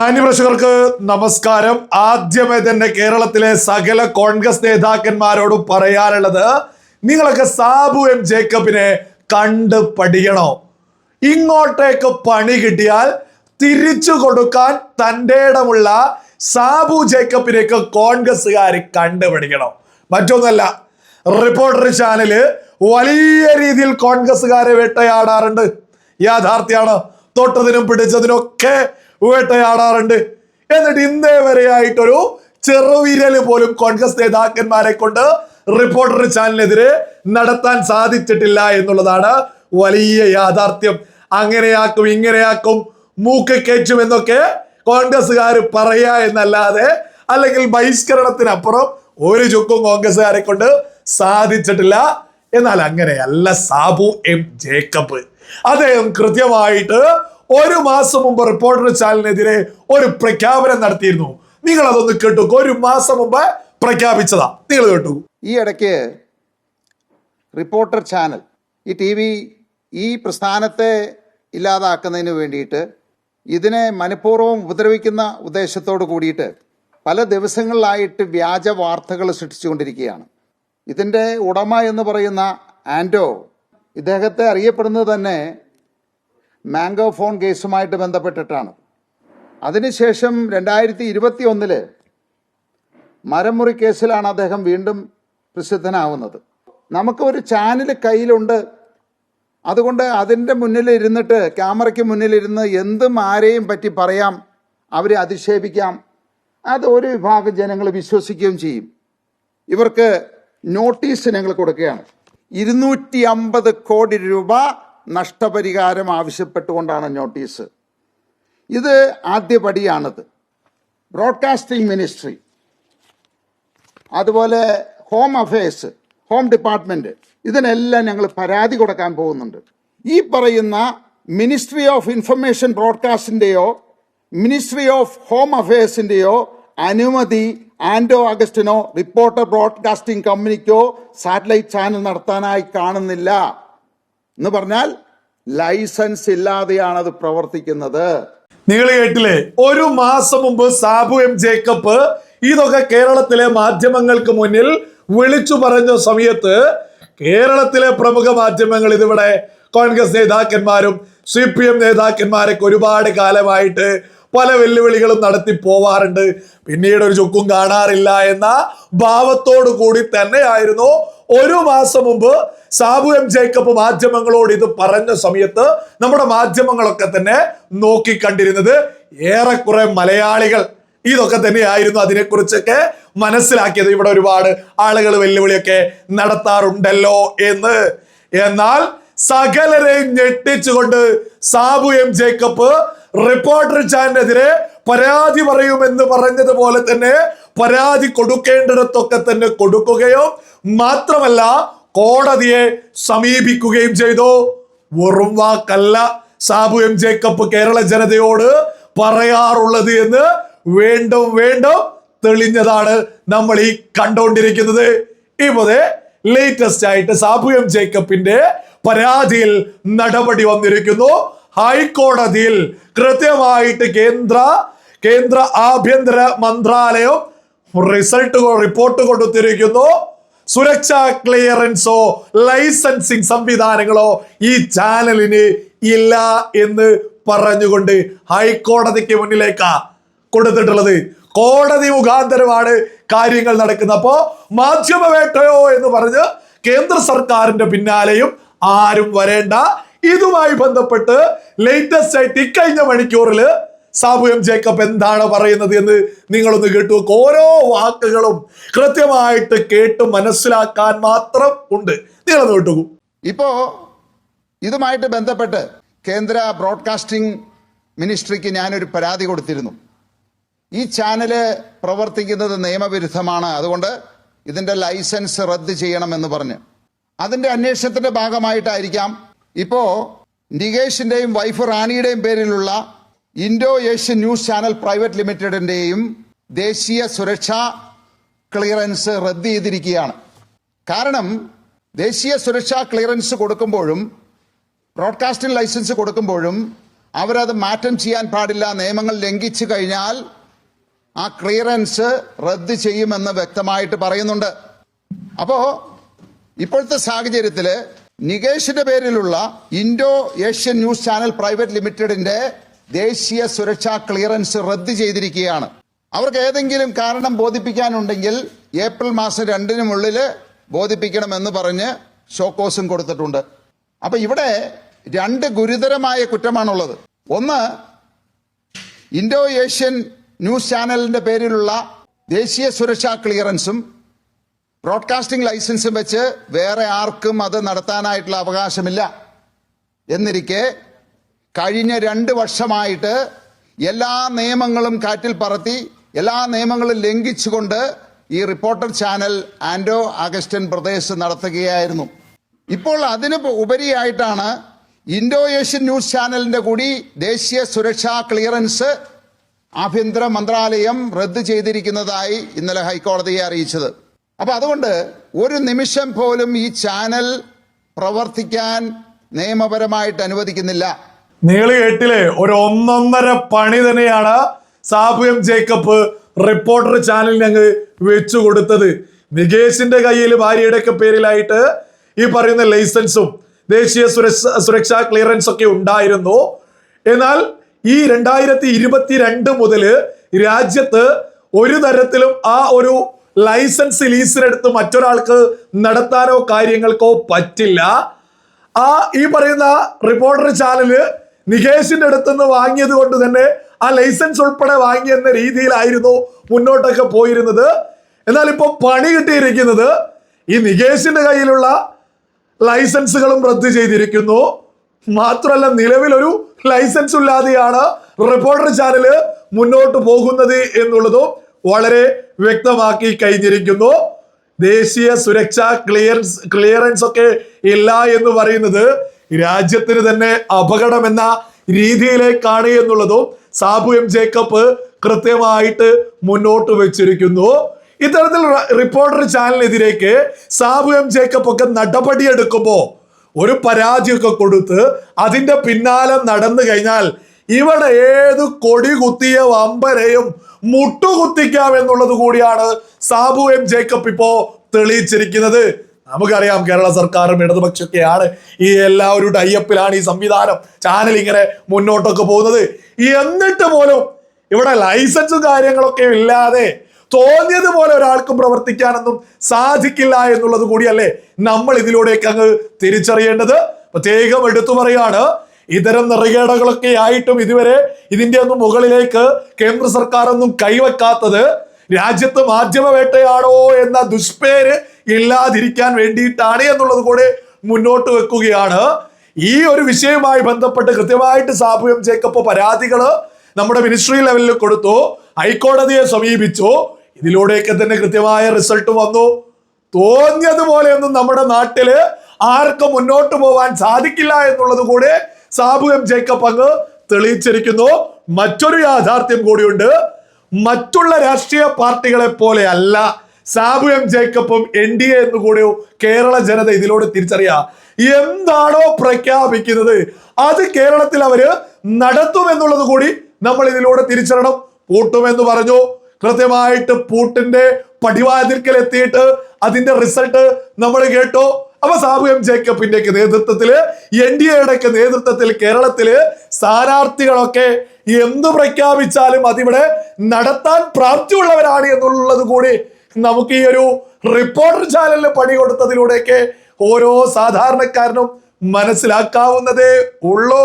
മാന്യപ്രേക്ഷകർക്ക് നമസ്കാരം. ആദ്യമേ തന്നെ കേരളത്തിലെ സകല കോൺഗ്രസ് നേതാക്കന്മാരോടും പറയാനുള്ളത്, നിങ്ങളൊക്കെ സാബു എം ജേക്കബിനെ കണ്ട് പഠിക്കണോ. ഇങ്ങോട്ടേക്ക് പണി കിട്ടിയാൽ തിരിച്ചു കൊടുക്കാൻ തൻ്റെ ഇടമുള്ള സാബു ജേക്കബിനേക്ക് കോൺഗ്രസ്സുകാർ കണ്ടുപിടിക്കണം. മറ്റൊന്നല്ല, റിപ്പോർട്ടർ ചാനല് വലിയ രീതിയിൽ കോൺഗ്രസ്സുകാരെ വേട്ടയാടാറുണ്ട്. യാഥാർത്ഥ്യമാണ്. തൊട്ടതിനും പിടിച്ചതിനൊക്കെ വേട്ടയാടാറുണ്ട്. എന്നിട്ട് ഇന്നേ വരെയായിട്ടൊരു ചെറുവിരല് പോലും കോൺഗ്രസ് നേതാക്കന്മാരെ കൊണ്ട് റിപ്പോർട്ടർ ചാനലിനെതിരെ നടത്താൻ സാധിച്ചിട്ടില്ല എന്നുള്ളതാണ് വലിയ യാഥാർത്ഥ്യം. അങ്ങനെയാക്കും ഇങ്ങനെയാക്കും മൂക്ക് കയറ്റും എന്നൊക്കെ കോൺഗ്രസ്സുകാർ പറയാ എന്നല്ലാതെ, അല്ലെങ്കിൽ ബഹിഷ്കരണത്തിനപ്പുറം ഒരു ചുക്കും കോൺഗ്രസ്സുകാരെ കൊണ്ട് സാധിച്ചിട്ടില്ല. എന്നാൽ അങ്ങനെയല്ല സാബു എം ജേക്കബ്. അദ്ദേഹം കൃത്യമായിട്ട് ഒരു മാസം മുമ്പ് റിപ്പോർട്ടർ ചാനലിനെതിരെ ഒരു പ്രഖ്യാപനം നടത്തിയിരുന്നു. നിങ്ങൾ അതൊന്ന് കേട്ടു. ഒരു മാസം മുമ്പ് പ്രഖ്യാപിച്ചതാ, നിങ്ങൾ കേട്ടു. ഈ ഇടയ്ക്ക് റിപ്പോർട്ടർ ചാനൽ, ഈ TV ഈ പ്രസ്ഥാനത്തെ ഇല്ലാതാക്കുന്നതിന് വേണ്ടിയിട്ട്, ഇതിനെ മനഃപൂർവ്വം ഉപദ്രവിക്കുന്ന ഉദ്ദേശത്തോട് കൂടിയിട്ട് പല ദിവസങ്ങളിലായിട്ട് വ്യാജ വാർത്തകൾ സൃഷ്ടിച്ചുകൊണ്ടിരിക്കുകയാണ്. ഇതിൻ്റെ ഉടമ എന്ന് പറയുന്ന ആൻഡോ, ഇദ്ദേഹത്തെ അറിയപ്പെടുന്നത് തന്നെ മാംഗോ ഫോൺ കേസുമായിട്ട് ബന്ധപ്പെട്ടിട്ടാണ്. അതിനുശേഷം 2021 മരമുറി കേസിലാണ് അദ്ദേഹം വീണ്ടും പ്രസിദ്ധനാവുന്നത്. നമുക്ക് ഒരു ചാനൽ കയ്യിലുണ്ട്, അതുകൊണ്ട് അതിൻ്റെ മുന്നിൽ ഇരുന്നിട്ട്, ക്യാമറയ്ക്ക് മുന്നിലിരുന്ന് എന്തും ആരെയും പറ്റി പറയാം, അവരെ അധിക്ഷേപിക്കാം. അത് ഒരു വിഭാഗം ജനങ്ങൾ വിശ്വസിക്കുകയും ചെയ്യും. ഇവർക്ക് നോട്ടീസ് ഞങ്ങൾ കൊടുക്കുകയാണ്. 250 കോടി രൂപ നഷ്ടപരിഹാരം ആവശ്യപ്പെട്ടുകൊണ്ടാണ് നോട്ടീസ്. ഇത് ആദ്യപടിയാണത്. ബ്രോഡ്കാസ്റ്റിംഗ് മിനിസ്ട്രി, അതുപോലെ ഹോം അഫയേഴ്സ്, ഹോം ഡിപ്പാർട്ട്മെൻറ്റ്, ഇതിനെല്ലാം ഞങ്ങൾ പരാതി കൊടുക്കാൻ പോകുന്നുണ്ട്. ഈ പറയുന്ന മിനിസ്ട്രി ഓഫ് ഇൻഫർമേഷൻ ബ്രോഡ്കാസ്റ്റിൻ്റെയോ മിനിസ്ട്രി ഓഫ് ഹോം അഫയേഴ്സിൻ്റെയോ അനുമതി ആൻഡോ അഗസ്റ്റിനോ റിപ്പോർട്ടർ ബ്രോഡ്കാസ്റ്റിംഗ് കമ്പനിക്കോ സാറ്റലൈറ്റ് ചാനൽ നടത്താനായി കാണുന്നില്ല. എന്ന് പറഞ്ഞാൽ ലൈസൻസ് ഇല്ലാതെയാണ് അത് പ്രവർത്തിക്കുന്നത്. നിങ്ങൾ കേട്ടില്ലേ? ഒരു മാസം മുമ്പ് സാബു എം ജേക്കബ് ഇതൊക്കെ കേരളത്തിലെ മാധ്യമങ്ങൾക്ക് മുന്നിൽ വിളിച്ചു പറഞ്ഞ സമയത്ത് കേരളത്തിലെ പ്രമുഖ മാധ്യമങ്ങൾ, ഇതിവിടെ കോൺഗ്രസ് നേതാക്കന്മാരും CPM നേതാക്കന്മാരൊക്കെ ഒരുപാട് കാലമായിട്ട് പല വെല്ലുവിളികളും നടത്തി പോവാറുണ്ട്. പിന്നീട് ഒരു ചുക്കും കാണാറില്ല എന്ന ഭാവത്തോടു കൂടി തന്നെയായിരുന്നു ഒരു മാസം മുമ്പ് സാബു എം ജേക്കബ് മാധ്യമങ്ങളോട് ഇത് പറഞ്ഞ സമയത്ത് നമ്മുടെ മാധ്യമങ്ങളൊക്കെ തന്നെ നോക്കിക്കണ്ടിരുന്നത്. ഏറെക്കുറെ മലയാളികൾ ഇതൊക്കെ തന്നെയായിരുന്നു അതിനെക്കുറിച്ചൊക്കെ മനസ്സിലാക്കിയത്. ഇവിടെ ഒരുപാട് ആളുകൾ വെല്ലുവിളിയൊക്കെ നടത്താറുണ്ടല്ലോ എന്ന്. എന്നാൽ സകലരെയും ഞെട്ടിച്ചുകൊണ്ട് സാബു എം ജേക്കബ് റിപ്പോർട്ടർ ചാനലിനെതിരെ പരാതി പറയുമെന്ന് പറഞ്ഞതുപോലെ തന്നെ പരാതി കൊടുക്കേണ്ടിടത്തൊക്കെ തന്നെ കൊടുക്കുകയോ മാത്രമല്ല കോടതിയെ സമീപിക്കുകയും ചെയ്തു. വെറും വാക്കല്ല സാബു എം ജേക്കബ് കേരള ജനതയോട് പറയാറുള്ളത് എന്ന് വീണ്ടും വീണ്ടും തെളിഞ്ഞതാണ് നമ്മൾ ഈ കണ്ടുകൊണ്ടിരിക്കുന്നത്. ഇവിടെ ലേറ്റസ്റ്റ് ആയിട്ട് സാബു എം ജേക്കബിന്റെ പരാതിയിൽ നടപടി വന്നിരിക്കുന്നു. ഹൈക്കോടതിയിൽ കൃത്യമായിട്ട് കേന്ദ്ര ആഭ്യന്തര മന്ത്രാലയം റിപ്പോർട്ട് കൊടുത്തിരിക്കുന്നു. സുരക്ഷാ ക്ലിയറൻസോ ലൈസൻസിങ് സംവിധാനങ്ങളോ ഈ ചാനലിന് ഇല്ല എന്ന് പറഞ്ഞുകൊണ്ട് ഹൈക്കോടതിക്ക് മുന്നിലേക്കാ കൊടുത്തിട്ടുള്ളത്. കോടതി മുഖാന്തരമാണ് കാര്യങ്ങൾ നടക്കുന്നത്. അപ്പോ മാധ്യമവേട്ടയോ എന്ന് പറഞ്ഞ് കേന്ദ്ര സർക്കാരിന്റെ പിന്നാലെയും ആരും വരേണ്ട. ഇതുമായി ബന്ധപ്പെട്ട് ലേറ്റസ്റ്റ് ആയിട്ട് ഇക്കഴിഞ്ഞ മണിക്കൂറിൽ സാബു എം ജേക്കബ് എന്താണ് പറയുന്നത് എന്ന് നിങ്ങളൊന്ന് കേട്ടു. ഓരോ വാക്കുകളും കൃത്യമായിട്ട് കേട്ട് മനസ്സിലാക്കാൻ മാത്രം ഉണ്ട്. നിങ്ങളൊന്ന് കേട്ടു. ഇപ്പോ ഇതുമായിട്ട് ബന്ധപ്പെട്ട് കേന്ദ്ര ബ്രോഡ്കാസ്റ്റിംഗ് മിനിസ്ട്രിക്ക് ഞാനൊരു പരാതി കൊടുത്തിരുന്നു. ഈ ചാനല് പ്രവർത്തിക്കുന്നത് നിയമവിരുദ്ധമാണ്, അതുകൊണ്ട് ഇതിന്റെ ലൈസൻസ് റദ്ദ് ചെയ്യണമെന്ന് പറഞ്ഞ്. അതിന്റെ അന്വേഷണത്തിന്റെ ഭാഗമായിട്ടായിരിക്കാം ഇപ്പോ നികേഷിന്റെയും വൈഫ് റാണിയുടെയും പേരിലുള്ള Indo Asian news channel private ലിമിറ്റഡിന്റെയും ദേശീയ സുരക്ഷാ ക്ലിയറൻസ് റദ്ദ് ചെയ്തിരിക്കുകയാണ്. കാരണം ദേശീയ സുരക്ഷാ ക്ലിയറൻസ് കൊടുക്കുമ്പോഴും ബ്രോഡ്കാസ്റ്റിംഗ് ലൈസൻസ് കൊടുക്കുമ്പോഴും അവരത് മാറ്റം ചെയ്യാൻ പാടില്ല. നിയമങ്ങൾ ലംഘിച്ചു കഴിഞ്ഞാൽ ആ ക്ലിയറൻസ് റദ്ദ് ചെയ്യുമെന്ന് വ്യക്തമായിട്ട് പറയുന്നുണ്ട്. അപ്പോൾ ഇപ്പോഴത്തെ സാഹചര്യത്തിൽ നികേഷിന്റെ പേരിലുള്ള Indo Asian news channel private ലിമിറ്റഡിന്റെ ദേശീയ സുരക്ഷാ ക്ലിയറൻസ് റദ്ദ് ചെയ്തിരിക്കുകയാണ്. അവർക്ക് ഏതെങ്കിലും കാരണം ബോധിപ്പിക്കാനുണ്ടെങ്കിൽ ഏപ്രിൽ മാസം 2-നുള്ളിൽ ബോധിപ്പിക്കണമെന്ന് പറഞ്ഞ് ഷോക്കോസും കൊടുത്തിട്ടുണ്ട്. അപ്പൊ ഇവിടെ 2 ഗുരുതരമായ കുറ്റമാണുള്ളത്. ഒന്ന്, ഇൻഡോ ഏഷ്യൻ ന്യൂസ് ചാനലിന്റെ പേരിലുള്ള ദേശീയ സുരക്ഷാ ക്ലിയറൻസും ബ്രോഡ്കാസ്റ്റിംഗ് ലൈസൻസും വെച്ച് വേറെ ആർക്കും അത് നടത്താനായിട്ടുള്ള അവകാശമില്ല. എന്നിരിക്കെ കഴിഞ്ഞ 2 വർഷമായിട്ട് എല്ലാ നിയമങ്ങളും കാറ്റിൽ പറത്തി, എല്ലാ നിയമങ്ങളും ലംഘിച്ചുകൊണ്ട് ഈ റിപ്പോർട്ടർ ചാനൽ ആൻഡോ അഗസ്റ്റൻ ബ്രദേഴ്സ് നടത്തുകയായിരുന്നു. ഇപ്പോൾ അതിന് ഉപരിയായിട്ടാണ് ഇൻഡോ ഏഷ്യൻ ന്യൂസ് ചാനലിന്റെ കൂടി ദേശീയ സുരക്ഷാ ക്ലിയറൻസ് ആഭ്യന്തര മന്ത്രാലയം റദ്ദ് ചെയ്തിരിക്കുന്നതായി ഇന്നലെ ഹൈക്കോടതിയെ അറിയിച്ചത്. അപ്പൊ അതുകൊണ്ട് ഒരു നിമിഷം പോലും ഈ ചാനൽ പ്രവർത്തിക്കാൻ നിയമപരമായിട്ട് അനുവദിക്കുന്നില്ല. നിങ്ങൾ കേട്ടില്ലേ, ഒരു 1.5 പണി തന്നെയാണ് സാബു എം ജേക്കബ് റിപ്പോർട്ടർ ചാനലിന് അങ്ങ് വെച്ചു കൊടുത്തത്. നികേഷിന്റെ കയ്യിൽ ഭാര്യയുടെ ഒക്കെ പേരിലായിട്ട് ഈ പറയുന്ന ലൈസൻസും ദേശീയ സുരക്ഷാ ക്ലിയറൻസ് ഒക്കെ ഉണ്ടായിരുന്നു. എന്നാൽ ഈ 2022 മുതൽ രാജ്യത്ത് ഒരു തരത്തിലും ആ ഒരു ലൈസൻസ് ലീസിനെടുത്ത് മറ്റൊരാൾക്ക് നടത്താനോ കാര്യങ്ങൾക്കോ പറ്റില്ല. ഈ പറയുന്ന റിപ്പോർട്ടർ ചാനല് നികേഷിന്റെ അടുത്തുനിന്ന് വാങ്ങിയത് കൊണ്ട് തന്നെ ആ ലൈസൻസ് ഉൾപ്പെടെ വാങ്ങിയെന്ന രീതിയിലായിരുന്നു മുന്നോട്ടൊക്കെ പോയിരുന്നത്. എന്നാൽ ഇപ്പൊ പണി കിട്ടിയിരിക്കുന്നത് ഈ നികേഷിന്റെ കയ്യിലുള്ള ലൈസൻസുകളും റദ്ദ് ചെയ്തിരിക്കുന്നു. മാത്രമല്ല, നിലവിലൊരു ലൈസൻസ് ഇല്ലാതെയാണ് റിപ്പോർട്ടർ ചാനല് മുന്നോട്ട് പോകുന്നത് എന്നുള്ളതും വളരെ വ്യക്തമാക്കി കഴിഞ്ഞിരിക്കുന്നു. ദേശീയ സുരക്ഷാ ക്ലിയറൻസ് ഒക്കെ ഇല്ല എന്ന് പറയുന്നത് രാജ്യത്തിന് തന്നെ അപകടമെന്ന രീതിയിലേക്കാണ് എന്നുള്ളതും സാബു എം ജേക്കബ് കൃത്യമായിട്ട് മുന്നോട്ട് വെച്ചിരിക്കുന്നു. ഇത്തരത്തിൽ റിപ്പോർട്ടർ ചാനലിനെതിരേക്ക് സാബു എം ജേക്കബ് ഒക്കെ നടപടിയെടുക്കുമ്പോ ഒരു പരാതിയൊക്കെ കൊടുത്ത് അതിന്റെ പിന്നാലെ നടന്നു കഴിഞ്ഞാൽ ഇവിടെ ഏത് കൊടി കുത്തിയ വമ്പരെയും മുട്ടുകുത്തിക്കാം എന്നുള്ളത് കൂടിയാണ് സാബു എം ജേക്കബ് ഇപ്പോ തെളിയിച്ചിരിക്കുന്നത്. നമുക്കറിയാം, കേരള സർക്കാരും ഇടതുപക്ഷമൊക്കെയാണ് ഈ എല്ലാവരും ടൈപ്പിലാണ് ഈ സംവിധാനം ചാനൽ ഇങ്ങനെ മുന്നോട്ടൊക്കെ പോകുന്നത്. എന്നിട്ട് പോലും ഇവിടെ ലൈസൻസും കാര്യങ്ങളൊക്കെ ഇല്ലാതെ തോന്നിയതുപോലെ ഒരാൾക്കും പ്രവർത്തിക്കാനൊന്നും സാധിക്കില്ല എന്നുള്ളത് കൂടിയല്ലേ നമ്മൾ ഇതിലൂടെയൊക്കെ അങ്ങ് തിരിച്ചറിയേണ്ടത്. പ്രത്യേകം എടുത്തു പറയാണ്, ഇത്തരം നെറുകേടുകളൊക്കെ ആയിട്ടും ഇതുവരെ ഇതിന്റെ ഒന്നും മുകളിലേക്ക് കേന്ദ്ര സർക്കാർ ഒന്നും കൈവെക്കാത്തത് രാജ്യത്ത് മാധ്യമ വേട്ടയാണോ എന്ന ദുഷ്പേര് ഇല്ലാതിരിക്കാൻ വേണ്ടിയിട്ടാണ് എന്നുള്ളത് കൂടെ മുന്നോട്ട് വെക്കുകയാണ്. ഈ ഒരു വിഷയവുമായി ബന്ധപ്പെട്ട് കൃത്യമായിട്ട് സാബു എം ജേക്കബ് പരാതികള് നമ്മുടെ മിനിസ്ട്രി ലെവലിൽ കൊടുത്തു, ഹൈക്കോടതിയെ സമീപിച്ചു. ഇതിലൂടെയൊക്കെ തന്നെ കൃത്യമായ റിസൾട്ട് വന്നു. തോന്നിയതുപോലെയൊന്നും നമ്മുടെ നാട്ടില് ആർക്കും മുന്നോട്ട് പോവാൻ സാധിക്കില്ല എന്നുള്ളത് കൂടെ സാബു എം ജേക്കബ് അങ്ങ് തെളിയിച്ചിരിക്കുന്നു. മറ്റൊരു യാഥാർത്ഥ്യം കൂടിയുണ്ട്. മറ്റുള്ള രാഷ്ട്രീയ പാർട്ടികളെ പോലെ അല്ല സാബു എം ജേക്കബും NDA എന്ന് കൂടെ കേരള ജനത ഇതിലൂടെ തിരിച്ചറിയാം. എന്താണോ പ്രഖ്യാപിക്കുന്നത് അത് കേരളത്തിൽ അവര് നടത്തുമെന്നുള്ളത് കൂടി നമ്മൾ ഇതിലൂടെ തിരിച്ചറിയണം. പൂട്ടുമെന്ന് പറഞ്ഞു, കൃത്യമായിട്ട് പൂട്ടിന്റെ പടിവാതിൽക്കൽ എത്തിയിട്ട് അതിന്റെ റിസൾട്ട് നമ്മൾ കേട്ടു. അപ്പൊ സാബു എം ജേക്കബിന്റെ നേതൃത്വത്തില് NDAയുടെ നേതൃത്വത്തിൽ കേരളത്തില് സ്ഥാനാർത്ഥികളൊക്കെ എന്ത് പ്രഖ്യാപിച്ചാലും അതിവിടെ നടത്താൻ പ്രാപ്തിയുള്ളവരാണ് എന്നുള്ളത് കൂടി നമുക്ക് ഈ ഒരു റിപ്പോർട്ടർ ചാനലിന് പണി കൊടുത്തതിലൂടെയൊക്കെ ഓരോ സാധാരണക്കാരനും മനസ്സിലാക്കാവുന്നതേ ഉള്ളൂ.